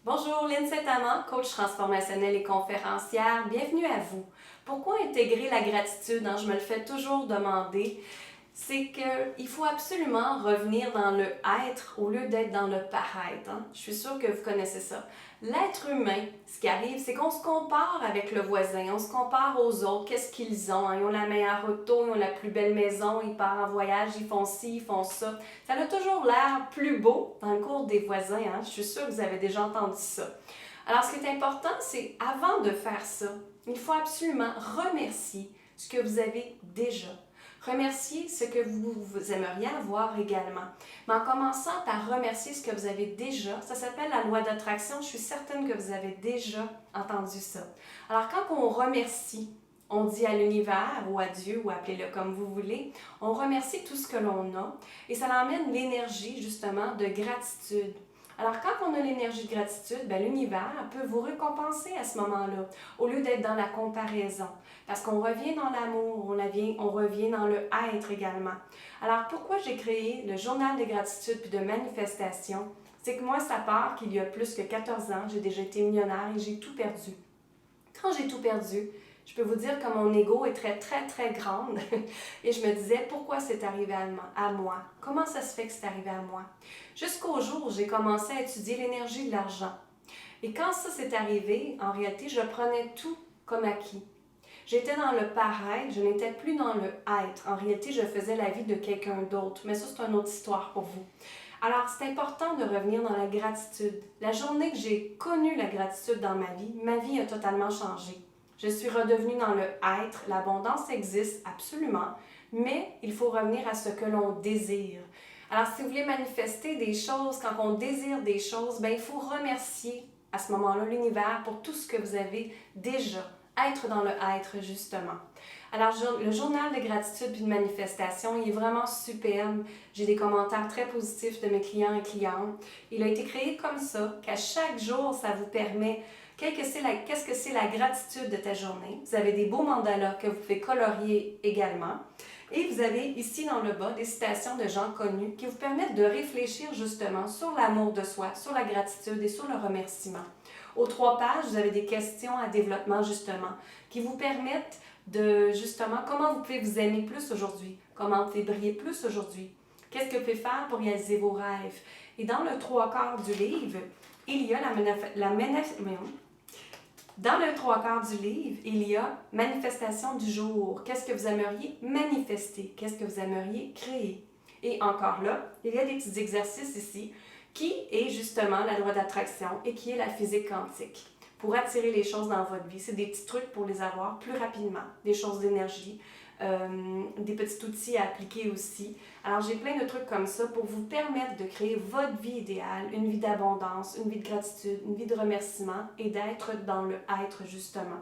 Bonjour, Lynn Saint-Amand, coach transformationnelle et conférencière. Bienvenue à vous. Pourquoi intégrer la gratitude? Je me le fais toujours demander. C'est qu'il faut absolument revenir dans le être au lieu d'être dans le paraître. Je suis sûre que vous connaissez ça. L'être humain, ce qui arrive, c'est qu'on se compare avec le voisin, on se compare aux autres, qu'est-ce qu'ils ont? Ils ont la meilleure auto, ils ont la plus belle maison, ils partent en voyage, ils font ci, ils font ça. Ça a toujours l'air plus beau dans le cours des voisins. Je suis sûre que vous avez déjà entendu ça. Alors, ce qui est important, c'est avant de faire ça, il faut absolument remercier ce que vous avez déjà. Remercier ce que vous aimeriez avoir également. Mais en commençant par remercier ce que vous avez déjà, ça s'appelle la loi d'attraction. Je suis certaine que vous avez déjà entendu ça. Alors, quand on remercie, on dit à l'univers ou à Dieu, ou appelez-le comme vous voulez, on remercie tout ce que l'on a et ça emmène l'énergie justement de gratitude. Alors, quand on a l'énergie de gratitude, l'univers peut vous récompenser à ce moment-là, au lieu d'être dans la comparaison. Parce qu'on revient dans l'amour, on revient dans le être également. Alors, pourquoi j'ai créé le journal de gratitude puis de manifestation? C'est que moi, ça part qu'il y a plus que 14 ans, j'ai déjà été millionnaire et j'ai tout perdu. Quand j'ai tout perdu, je peux vous dire que mon ego est très, très, très grande. Et je me disais, pourquoi c'est arrivé à moi? Comment ça se fait que c'est arrivé à moi? Jusqu'au jour où j'ai commencé à étudier l'énergie de l'argent. Et quand ça s'est arrivé, en réalité, je prenais tout comme acquis. J'étais dans le paraître, je n'étais plus dans le être. En réalité, je faisais la vie de quelqu'un d'autre. Mais ça, c'est une autre histoire pour vous. Alors, c'est important de revenir dans la gratitude. La journée que j'ai connu la gratitude dans ma vie a totalement changé. Je suis redevenue dans le être. L'abondance existe absolument, mais il faut revenir à ce que l'on désire. Alors, si vous voulez manifester des choses, quand on désire des choses, il faut remercier à ce moment-là l'univers pour tout ce que vous avez déjà. Être dans le être, justement. Alors, le journal de gratitude puis de manifestation, il est vraiment superbe. J'ai des commentaires très positifs de mes clients et clientes. Il a été créé comme ça, qu'à chaque jour, ça vous permet qu'est-ce que c'est la gratitude de ta journée. Vous avez des beaux mandalas que vous pouvez colorier également. Et vous avez ici dans le bas des citations de gens connus qui vous permettent de réfléchir justement sur l'amour de soi, sur la gratitude et sur le remerciement. Aux 3 pages, vous avez des questions à développement justement qui vous permettent de justement comment vous pouvez vous aimer plus aujourd'hui, comment vous pouvez briller plus aujourd'hui, qu'est-ce que vous pouvez faire pour réaliser vos rêves. Et dans le 3/4 du livre, il y a dans le 3/4 du livre, il y a manifestation du jour. Qu'est-ce que vous aimeriez manifester? Qu'est-ce que vous aimeriez créer? Et encore là, il y a des petits exercices ici qui est justement la loi d'attraction et qui est la physique quantique. Pour attirer les choses dans votre vie, c'est des petits trucs pour les avoir plus rapidement, des choses d'énergie, des petits outils à appliquer aussi. Alors, j'ai plein de trucs comme ça pour vous permettre de créer votre vie idéale, une vie d'abondance, une vie de gratitude, une vie de remerciement et d'être dans le être justement.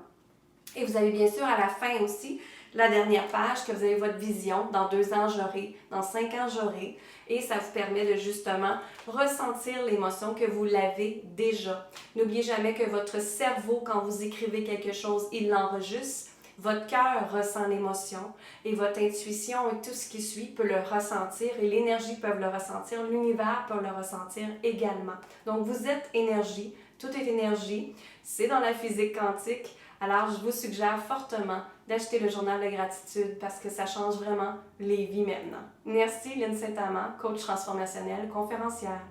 Et vous avez bien sûr à la fin aussi la dernière page que vous avez votre vision. Dans 2 ans, j'aurai. Dans 5 ans, j'aurai. Et ça vous permet de justement ressentir l'émotion que vous l'avez déjà. N'oubliez jamais que votre cerveau, quand vous écrivez quelque chose, il l'enregistre. Votre cœur ressent l'émotion et votre intuition et tout ce qui suit peut le ressentir et l'énergie peut le ressentir, l'univers peut le ressentir également. Donc vous êtes énergie, tout est énergie, c'est dans la physique quantique. Alors je vous suggère fortement d'acheter le journal de gratitude parce que ça change vraiment les vies maintenant. Merci Lynn Saint-Amand, coach transformationnelle, conférencière.